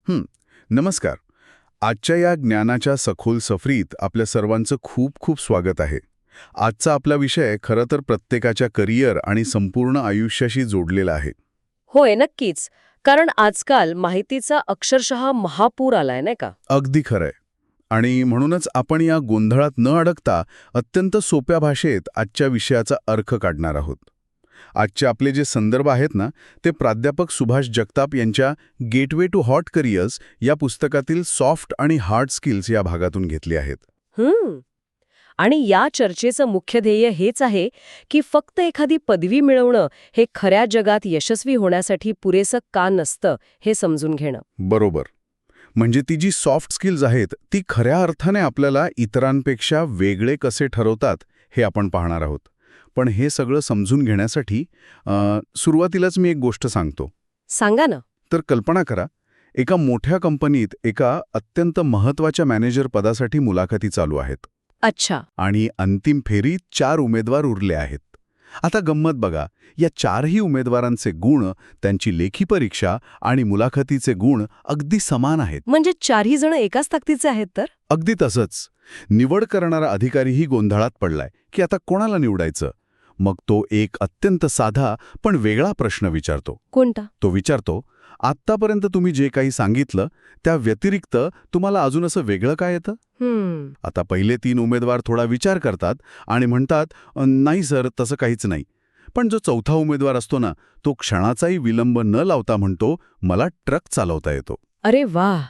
हं, नमस्कार. आजच्या या ज्ञानाच्या सखोल सफरीत आपल्या सर्वांचं खूप खूप स्वागत आहे. आजचा आपला विषय खरं तर प्रत्येकाच्या करिअर आणि संपूर्ण आयुष्याशी जोडलेला आहे. होय, नक्कीच. कारण आजकाल माहितीचा अक्षरशः महापूर आलाय, नाही का? अगदी खरंय. आणि म्हणूनच आपण या गोंधळात न अडकता अत्यंत सोप्या भाषेत आजच्या विषयाचा अर्थ काढणार आहोत. आजचे आपले जे संदर्भ आहेत ना, ते प्राध्यापक सुभाष जगताप यांच्या गेटवे टू हॉट करिअर्स या पुस्तकातील सॉफ्ट आणि हार्ड स्किल्स या भागातून घेतले आहेत. आणि या चर्चेचं मुख्य ध्येय हेच आहे की फक्त एखादी पदवी मिळवणं हे खऱ्या जगात यशस्वी होण्यासाठी पुरेसं का नसतं हे समजून घेणं. बरोबर. म्हणजे ती जी सॉफ्ट स्किल्स आहेत ती खऱ्या अर्थाने आपल्याला इतरांपेक्षा वेगळे कसे ठरवतात हे आपण पाहणार आहोत. पण हे सगळं समजून घेण्यासाठी सुरुवातीलाच मी एक गोष्ट सांगतो. सांगा ना. तर कल्पना करा, एका मोठ्या कंपनीत एका अत्यंत महत्त्वाच्या मॅनेजर पदासाठी मुलाखती चालू आहेत. अच्छा. आणि अंतिम फेरीत 4 उमेदवार उरले आहेत. आता गंमत बघा, या 4ही उमेदवारांचे गुण, त्यांची लेखी परीक्षा आणि मुलाखतीचे गुण अगदी समान आहेत. म्हणजे चारही जण एकाच ताकदीचे आहेत तर? अगदी तसंच. निवड करणारा अधिकारीही गोंधळात पडलाय की आता कोणाला निवडायचं. मग तो एक अत्यंत साधा पण वेगळा प्रश्न विचारतो. कोणता? तो विचारतो, आत्तापर्यंत तुम्ही जे काही सांगितलं त्या व्यतिरिक्त तुम्हाला अजून असं वेगळं काय येतं? आता पहिले 3 उमेदवार थोडा विचार करतात आणि म्हणतात, नाही सर, तसं काहीच नाही. पण जो चौथा उमेदवार असतो ना, तो क्षणाचाही विलंब न लावता म्हणतो, मला ट्रक चालवता येतो. अरे वाह!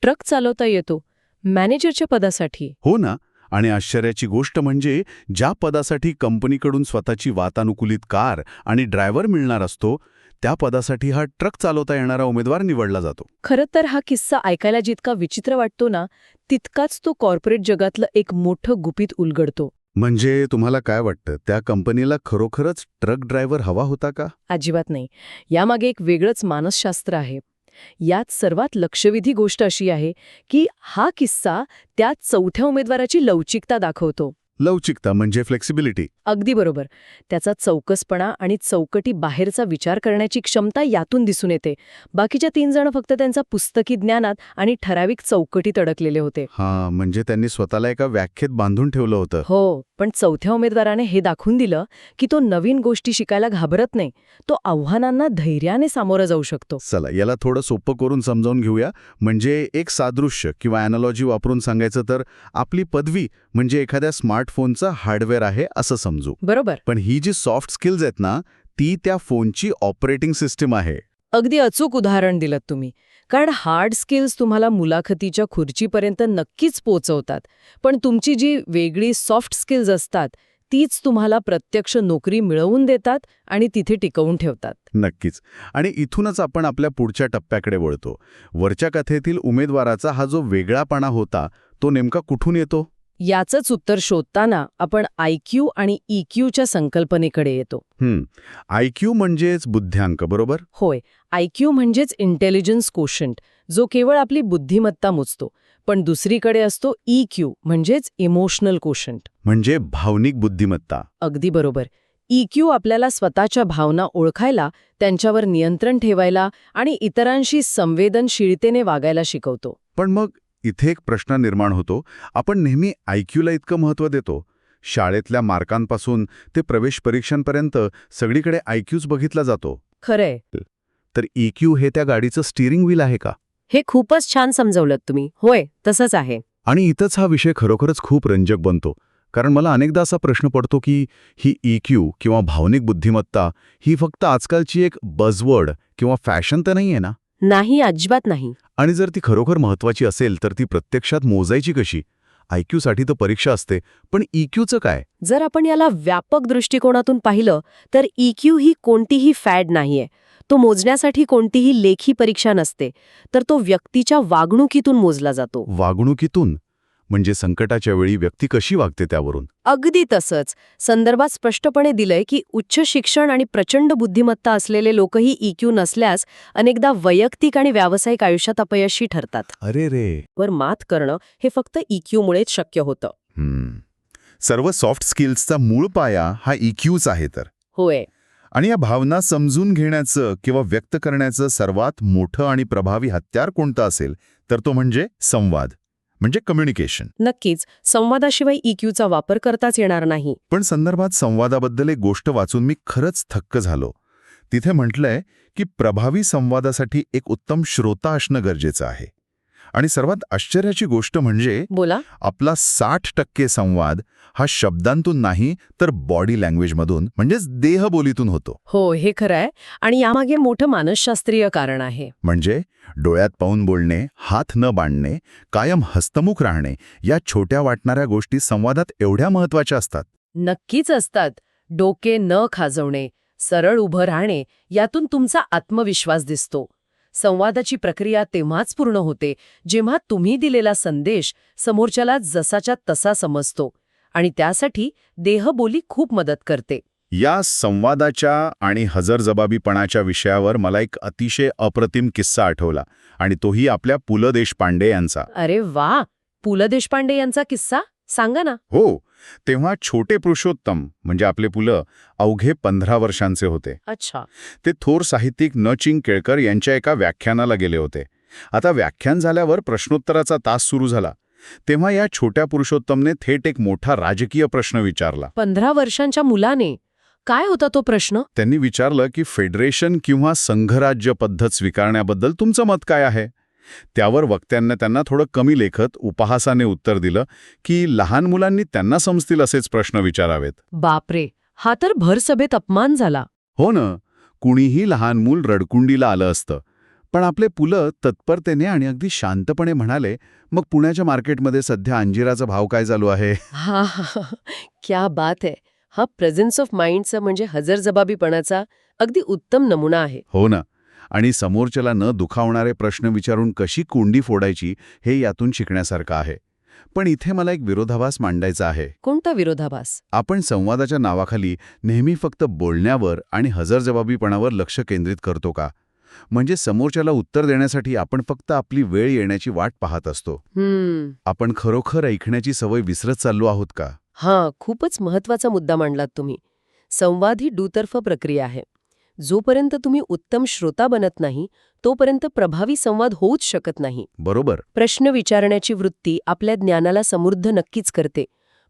ट्रक चालवता येतो मॅनेजरच्या पदासाठी? हो ना. आणि आश्चर्याची गोष्ट म्हणजे ज्या पदासाठी कंपनीकडून स्वतःची वातानुकूलित कार आणि ड्रायव्हर मिळणार असतो, त्या पदासाठी हा ट्रक चालवता येणारा उमेदवार निवडला जातो. खरं तर हा किस्सा ऐकायला जितका विचित्र वाटतो ना, तितकाच तो कॉर्पोरेट जगातलं एक मोठं गुपित उलगडतो. म्हणजे तुम्हाला काय वाटतं, त्या कंपनीला खरोखरच ट्रक ड्रायव्हर हवा होता का? अजिबात नाही. यामागे एक वेगळंच मानसशास्त्र आहे. यात सर्वात लक्षवेधी गोष्ट अशी आहे की हा किस्सा त्या चौथ्या उमेदवाराची लवचिकता दाखवतो. लवचिकता म्हणजे फ्लेक्सिबिलिटी. अगदी बरोबर. त्याचा चौकसपणा आणि चौकटी बाहेरचा विचार करण्याची क्षमता यातून दिसून येते. बाकीच्या 3 जण फक्त त्यांचा पुस्तकी ज्ञानात आणि ठराविक चौकटीत अडकलेले होते. हां, म्हणजे त्यांनी स्वतःला एका व्याख्येत बांधून ठेवलं होतं. हो, पण चौथ्या उमेदवाराने हे दाखवून दिलं की तो नवीन गोष्टी शिकायला घाबरत नाही. तो आव्हानांना धैर्याने सामोरं जाऊ शकतो. चला, याला थोडं सोपं करून समजावून घेऊया. म्हणजे एक सादृश्य किंवा ॲनालॉजी वापरून सांगायचं तर आपली पदवी म्हणजे एखाद्या स्मार्टफोनचा हार्डवेअर आहे असं समजू. बरोबर. पण ही जी सॉफ्ट स्किल्स आहेत ना, ती त्या फोनची ऑपरेटिंग सिस्टीम आहे. अगदी अचूक उदाहरण दिलं तुम्ही. कारण हार्ड स्किल्स तुम्हाला मुलाखतीच्या खुर्चीपर्यंत नक्कीच पोहोचवतात, पण तुमची जी वेगळी सॉफ्ट स्किल्स असतात तीच तुम्हाला प्रत्यक्ष नोकरी मिळवून देतात आणि तिथे टिकवून ठेवतात. नक्कीच. आणि इथूनच आपण आपल्या पुढच्या टप्प्याकडे वळतो. वरच्या कथेतील उमेदवाराचा हा जो वेगळापणा होता, तो नेमका कुठून येतो? याचंच उत्तर शोधताना आपण IQ आणि EQच्या संकल्पनेकडे येतो. IQ म्हणजेच बुद्ध्यांक, बरोबर? होय, IQ म्हणजेच इंटेलिजन्स कोशंट, जो केवळ आपली बुद्धिमत्ता मोजतो. पण दुसरीकडे असतो EQ म्हणजेच इमोशनल कोशंट. म्हणजे भावनिक बुद्धिमत्ता. अगदी बरोबर. EQ आपल्याला स्वतःच्या भावना ओळखायला, त्यांच्यावर नियंत्रण ठेवायला आणि इतरांशी संवेदनशीलतेने वागायला शिकवतो. पण मग इथे एक प्रश्न निर्माण होतो. आपण नेहमी IQला इतकं महत्त्व देतो. शाळेतल्या मार्कांपासून ते प्रवेश परीक्षांपर्यंत सगळीकडे IQच बघितला जातो. खरंय. तर EQ हे त्या गाडीचं स्टीअरिंग व्हील आहे का? हे खूपच छान समजावलं तुम्ही. होय, तसंच आहे. आणि इथंच हा विषय खरोखरच खूप रंजक बनतो. कारण मला अनेकदा असा प्रश्न पडतो की ही EQ किंवा भावनिक बुद्धिमत्ता ही फक्त आजकालची एक बझवर्ड किंवा फॅशन तर नाहीये ना? नाही, अजिबात नाही. आणि जर ती खरोखर महत्त्वाची असेल तर ती प्रत्यक्षात मोजायची कशी? IQसाठी तर परीक्षा असते, पण EQचं काय? जर आपण याला व्यापक दृष्टिकोनातून पाहिलं तर EQ ही कोणतीही फॅड नाहीये. तो मोजण्यासाठी कोणतीही लेखी परीक्षा नसते, तर तो व्यक्तीच्या वागणुकीतून मोजला जातो. वागणुकीतून? म्हणजे संकटाच्या वेळी व्यक्ती कशी वागते त्यावरून? अगदी तसंच. संदर्भात स्पष्टपणे दिलंय की उच्च शिक्षण आणि प्रचंड बुद्धिमत्ता असलेले लोकही EQ नसल्यास अनेकदा वैयक्तिक आणि व्यावसायिक आयुष्यात अपयशी ठरतात. अरे रे. वर मात करणं हे फक्त EQ मुळेच शक्य होतं. सर्व सॉफ्ट स्किल्सचा मूळ पाया हा EQच आहे तर. होय. आणि या भावना समजून घेण्याचं किंवा व्यक्त करण्याचं सर्वात मोठं आणि प्रभावी हत्यार कोणतं असेल तर तो म्हणजे संवाद, म्हणजे कम्युनिकेशन. नक्कीच, संवादाशिवाय EQचा वापर करताच येणार नाही. पण संदर्भात संवादाबद्दल एक गोष्ट वाचून मी खरंच थक्क झालो. तिथे म्हटलंय की प्रभावी संवादासाठी एक उत्तम श्रोता असणं गरजेचं आहे. आणि सर्वात आश्चर्याची गोष्ट म्हणजे बोला. आपला 60% संवाद हा शब्दांतून नाही तर बॉडी लँग्वेजमधून म्हणजेच देहबोलीतून होतो. हो, हे खरं आहे. आणि यामागे मोठं मानसशास्त्रीय कारण आहे. म्हणजे डोळ्यात पाहून बोलणे, हात न बांधणे, कायम हस्तमुख राहणे, या छोट्या वाटणाऱ्या गोष्टी संवादात एवढ्या महत्वाच्या असतात. नक्कीच असतात. डोके न खाजवणे, सरळ उभं राहणे, यातून तुमचा आत्मविश्वास दिसतो. संवादाची प्रक्रिया तेव्हाच पूर्ण होते जेव्हा तुम्ही दिलेला संदेश समोरच्याला जसाच्या तसा समजतो. आणि त्यासाठी देहबोली खूप मदत करते. या संवादाच्या आणि हजरजबाबीपणाच्या विषयावर मला एक अतिशय अप्रतिम किस्सा आठवला आणि तोही आपल्या पु ल देशपांडे यांचा. अरे वा, पु ल देशपांडे यांचा किस्सा सांगा ना. हो, तेव्हा छोटे पुरुषोत्तम म्हणजे आपले पु ल अवघे 15 वर्षांचे होते. अच्छा. ते थोर साहित्यिक न. चिं. केळकर यांच्या एका व्याख्यानाला गेले होते. आता व्याख्यान झाल्यावर प्रश्नोत्तराचा तास सुरू झाला. तेव्हा या छोट्या पुरुषोत्तमने थेट एक मोठा राजकीय प्रश्न विचारला. 15 वर्षांच्या मुलाने? काय होता तो प्रश्न? त्यांनी विचारलं की फेडरेशन किंवा संघराज्य पद्धत स्वीकारण्याबद्दल तुमचं मत काय आहे? त्यावर वक्त्यांना त्यांना थोडं कमी लेखत उपहासाने उत्तर दिलं की लहान मुलांनी त्यांना समजतील असेच प्रश्न विचारावेत. बापरे, हा तर भरसभेत अपमान झाला. हो ना, कुणीही लहान मूल रडकुंडीला आलं असतं. पण आपले पु ल तत्परतेने आणि अगदी शांतपणे म्हणाले, मग पुण्याच्या मार्केटमध्ये सध्या अंजिराचा भाव काय चालू आहे? हा हा हा, क्या बात आहे. हा प्रेझेन्स ऑफ माइंडचा म्हणजे हजरजबाबीपणाचा अगदी उत्तम नमुना आहे. हो ना, आणि समोरच्याला न दुखावणारे प्रश्न विचारून कशी कोंडी फोडायची हे यातून शिकण्यासारखं आहे. पण इथे मला एक विरोधाभास मांडायचा आहे. कोणता विरोधाभास? आपण संवादाच्या नावाखाली नेहमी फक्त बोलण्यावर आणि हजरजबाबीपणावर लक्ष केंद्रित करतो का? म्हणजे समोरच्याला उत्तर देण्यासाठी आपण फक्त आपली वेळ येण्याची वाट पाहत असतो. आपण खरोखर ऐकण्याची सवय विसरत चाललो आहोत का? हां, खूपच महत्वाचा मुद्दा मांडलात तुम्ही. संवाद ही दुतर्फ प्रक्रिया आहे. जोपर्यंत तुम्ही उत्तम श्रोता बनत नाही तोपर्यंत प्रभावी संवाद होऊच शकत नाही. बरोबर. प्रश्न विचारण्याची वृत्ती आपल्या ज्ञानाला समृद्ध नक्कीच करते,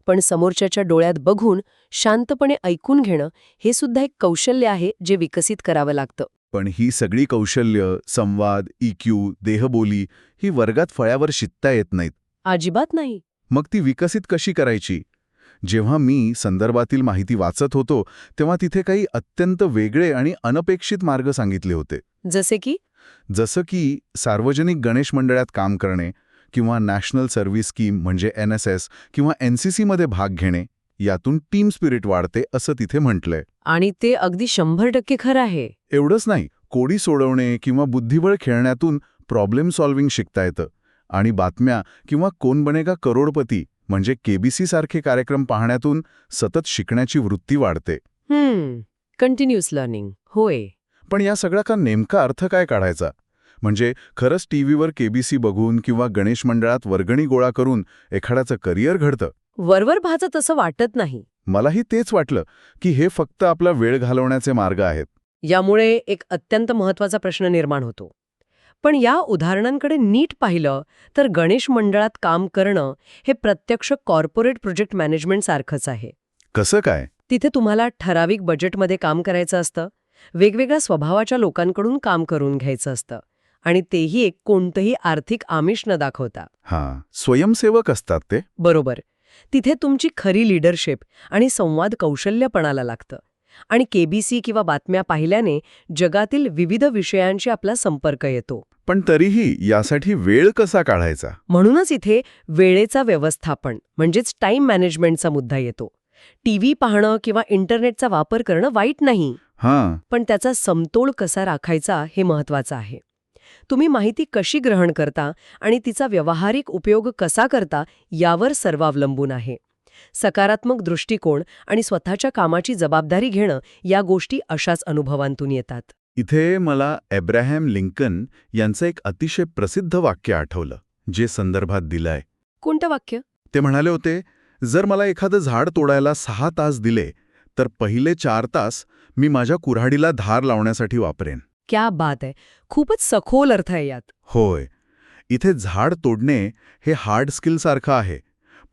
पण समोरच्याच्या डोळ्यात बघून शांतपणे ऐकून घेणं हे सुद्धा एक कौशल्य आहे जे विकसित करावं लागतं. पण ही सगळी कौशल्य, संवाद, EQ, देहबोली ही वर्गात फळ्यावर शिकता येत नाहीत. अजिबात नाही. मग ती विकसित कशी करायची? जेव्हा मी संदर्भातील माहिती वाचत होतो तेव्हा तिथे काही अत्यंत वेगळे आणि अनपेक्षित मार्ग सांगितले होते. जसे की सार्वजनिक गणेश मंडळात काम करणे किंवा नॅशनल सर्व्हिस स्कीम म्हणजे NSS किंवा NCC मध्ये भाग घेणे, यातून टीम स्पिरिट वाढते असं तिथे म्हटलंय. आणि ते अगदी 100% खरं आहे. एवढंच नाही, कोडी सोडवणे किंवा बुद्धिबळ खेळण्यातून प्रॉब्लेम सॉल्व्हिंग शिकता येतं. आणि बातम्या किंवा कोण बनेगा करोडपती म्हणजे KBC सारखे कार्यक्रम पाहण्यातून सतत शिकण्याची वृत्ती वाढते. Continuous learning. होय. पण या सगळ्याचा नेमका अर्थ काय काढायचा? म्हणजे खरंच टीव्हीवर KBC बघून किंवा गणेश मंडळात वर्गणी गोळा करून एखाद्याचं करिअर घडतं? वरवर भाजत असं वाटत नाही. मलाही तेच वाटलं की हे फक्त आपला वेळ घालवण्याचे मार्ग आहेत. यामुळे एक अत्यंत महत्वाचा प्रश्न निर्माण होतो. पण या उदाहरणांकडे नीट पाहिलं तर गणेश मंडळात काम करणं हे प्रत्यक्ष कॉर्पोरेट प्रोजेक्ट मॅनेजमेंट सारखंच आहे. कसं काय? तिथे तुम्हाला ठराविक बजेटमध्ये काम करायचं असतं, वेगवेगळ्या स्वभावाच्या लोकांकडून काम करून घ्यायचं असतं, आणि तेही एक कोणतंही आर्थिक आमिष न दाखवता. हां, स्वयंसेवक असतात ते. बरोबर. तिथे तुमची खरी लीडरशिप आणि संवाद कौशल्यपणाला लागतं. आणि KBC किंवा बातम्या पाहिल्याने जगातील विविध विषयांशी आपला संपर्क येतो. पण तरीही यासाठी वेळ कसा काढायचा? म्हणूनच इथे वेळेचा व्यवस्थापन म्हणजेच टाइम मॅनेजमेंटचा मुद्दा येतो. TV पाहणं किंवा इंटरनेटचा वापर करणं वाईट नाही, पण त्याचा समतोल कसा राखायचा हे महत्वाचं आहे. तुम्ही माहिती कशी ग्रहण करता आणि तिचा व्यावहारिक उपयोग कसा करता यावर सर्व अवलंबून आहे. सकारात्मक दृष्टिकोन आणि स्वतःच्या कामाची जबाबदारी घेणं या गोष्टी अशाच अनुभवांतून येतात. इथे मला अब्राहम लिंकन यांचं एक अतिशय प्रसिद्ध वाक्य आठवलं, जे संदर्भात दिलंय. कोणतं वाक्य? ते म्हणाले होते, जर मला एखादं झाड तोडायला 6 तास दिले तर पहिले 4 तास मी माझ्या कुऱ्हाडीला धार लावण्यासाठी वापरेन. क्या बात आहे. खूपच सखोल अर्थ आहे यात. होय. इथे झाड तोडणे हे हार्ड स्किलसारखं आहे,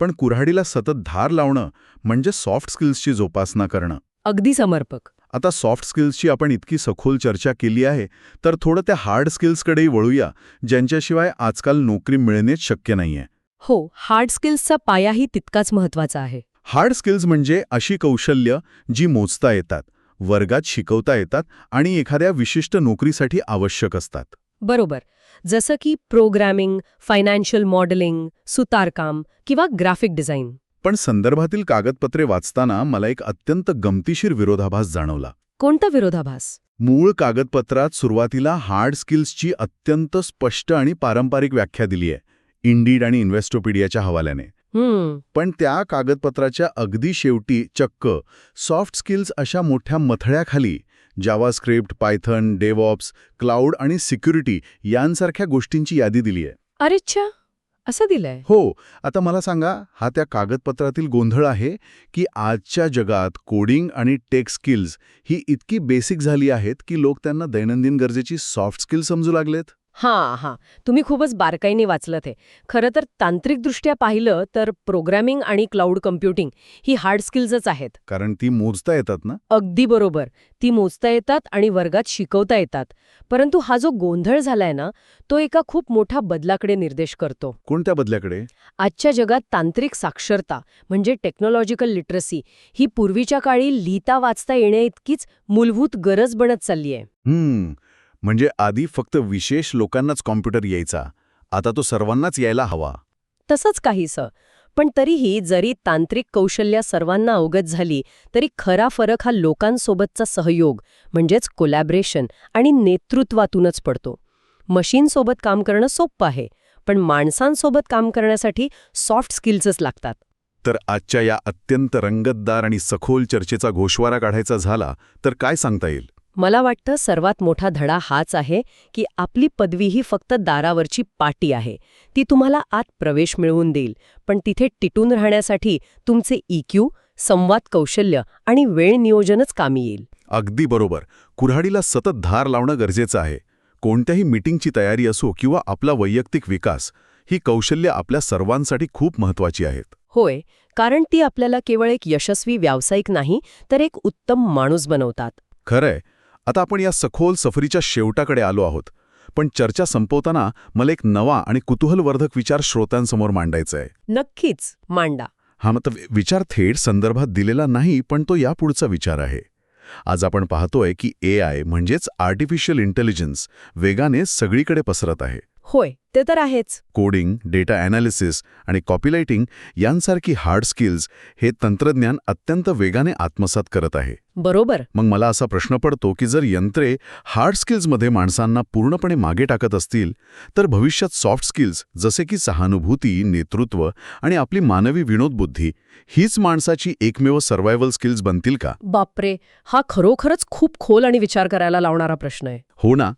पण कुऱ्हाडीला सतत धार लावणं म्हणजे सॉफ्ट स्किल्सची जोपासना करणं. अगदी समर्पक. आता सॉफ्ट स्किल्सची आपण इतकी सखोल चर्चा केली आहे, तर थोडं त्या हार्ड स्किल्सकडेही वळूया, ज्यांच्याशिवाय आजकाल नोकरी मिळणेच शक्य नाहीये. हो, हार्ड स्किल्सचा पायाही तितकाच महत्वाचा आहे. हार्ड स्किल्स म्हणजे अशी कौशल्य जी मोजता येतात, वर्गात शिकवता येतात आणि एखाद्या विशिष्ट नोकरीसाठी आवश्यक असतात. बरोबर. जसं की प्रोग्रॅमिंग, फायनान्शियल मॉडेलिंग, सुतारकाम किंवा ग्राफिक डिझाईन. पण संदर्भातील कागदपत्रे वाचताना मला एक अत्यंत गमतीशीर विरोधाभास जाणवला. कोणता विरोधाभास? मूळ कागदपत्रात सुरुवातीला हार्ड स्किल्सची अत्यंत स्पष्ट आणि पारंपरिक व्याख्या दिली आहे, इंडीड आणि इन्व्हेस्टोपीडियाच्या हवाल्याने. पण त्या कागदपत्राच्या अगदी शेवटी चक्क सॉफ्ट स्किल्स अशा मोठ्या मथळ्याखाली जावास्क्रिप्ट, पायथन, डेव्हऑप्स, क्लाउड आणि सिक्युरिटी यांसारख्या गोष्टींची यादी दिली आहे. अरेच्छा, असं दिलंय? हो. आता मला सांगा, हा त्या कागदपत्रातील गोंधळ आहे की आजच्या जगात कोडिंग आणि टेक स्किल्स ही इतकी बेसिक झाली आहेत की लोक त्यांना दैनंदिन गरजेची सॉफ्ट स्किल समजू लागलेत? हां. तुम्ही खूपच बारकाईने वाचलं ते. खरं तर तांत्रिकदृष्ट्या पाहिलं तर प्रोग्रॅमिंग आणि क्लाउड कम्प्युटिंग ही हार्ड स्किल्सच आहेत. कारण ती मोजता येतात ना. अगदी बरोबर. ती मोजता येतात आणि वर्गात शिकवता येतात. परंतु हा जो गोंधळ झालाय ना, तो एका खूप मोठ्या बदलाकडे निर्देश करतो. कोणत्या बदल्याकडे? आजच्या जगात तांत्रिक साक्षरता म्हणजे टेक्नॉलॉजिकल लिटरसी ही पूर्वीच्या काळी लिहिता वाचता येण्याइतकीच मूलभूत गरज बनत चालली आहे. म्हणजे आधी फक्त विशेष लोकांनाच कॉम्प्युटर यायचा, आता तो सर्वांनाच यायला हवा. तसंच काहीसं. पण तरीही जरी तांत्रिक कौशल्य सर्वांना अवगत झाली तरी खरा फरक हा लोकांसोबतचा सहयोग म्हणजेच कोलॅबरेशन आणि नेतृत्वातूनच पडतो. मशीनसोबत काम करणं सोपं आहे, पण माणसांसोबत काम करण्यासाठी सॉफ्ट स्किल्सच लागतात. तर आजच्या या अत्यंत रंगतदार आणि सखोल चर्चेचा गोषवारा काढायचा झाला तर काय सांगता येईल? मला वाटतं सर्वात मोठा धडा हाच आहे की आपली पदवी ही फक्त दारावरची पाटी आहे. ती तुम्हाला आत प्रवेश मिळवून देईल, पण तिथे टिकून राहण्यासाठी तुमचे EQ, संवाद कौशल्य आणि वेळ नियोजनच कामी येईल. अगदी बरोबर. कुऱ्हाडीला सतत धार लावणं गरजेचं आहे. कोणत्याही मीटिंगची तयारी असो किंवा आपला वैयक्तिक विकास, ही कौशल्य आपल्या सर्वांसाठी खूप महत्वाची आहेत. होय, कारण ती आपल्याला केवळ एक यशस्वी व्यावसायिक नाही तर एक उत्तम माणूस बनवतात. खरंय. आता आपण या सखोल सफरीच्या शेवटाकडे आलो आहोत. पण चर्चा संपवताना मला एक नवा आणि कुतूहलवर्धक विचार श्रोत्यांसमोर मांडायचा आहे. नक्कीच, मांडा. हा विचार थेट संदर्भात दिलेला नाही, पण तो यापुढचा विचार आहे. आज आपण पाहतोय की AI म्हणजेच आर्टिफिशियल इंटेलिजन्स वेगाने सगळीकडे पसरत आहे. होय, ते तर आहेच. कोडिंग, डेटा ॲनालिसिस आणि कॉपीरायटिंग यांसारखी हार्ड स्किल्स हे तंत्रज्ञान अत्यंत वेगाने आत्मसात करत आहे. बरोबर. मग मला असा प्रश्न पडतो की जर यंत्रे हार्ड स्किल्समध्ये माणसांना पूर्णपणे मागे टाकत असतील, तर भविष्यात सॉफ्ट स्किल्स जसे की सहानुभूती, नेतृत्व आणि आपली मानवी विनोदबुद्धी हीच माणसाची एकमेव सर्व्हायव्हल स्किल्स बनतील का? बापरे, हा खरोखरच खूप खोल आणि विचार करायला लावणारा प्रश्न आहे. हो ना.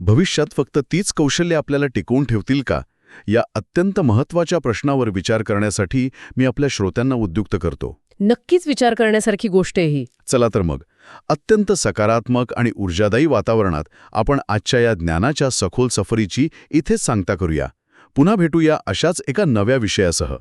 भविष्यात फक्त तीच कौशल्ये आपल्याला टिकवून ठेवतील का? या अत्यंत महत्त्वाच्या प्रश्नावर विचार करण्यासाठी मी आपल्या श्रोत्यांना उद्युक्त करतो. नक्कीच विचार करण्यासारखी गोष्ट आहे ही. चला तर मग, अत्यंत सकारात्मक आणि ऊर्जादायी वातावरणात आपण आजच्या या ज्ञानाच्या सखोल सफरीची इथेच सांगता करूया. पुन्हा भेटूया अशाच एका नव्या विषयासह.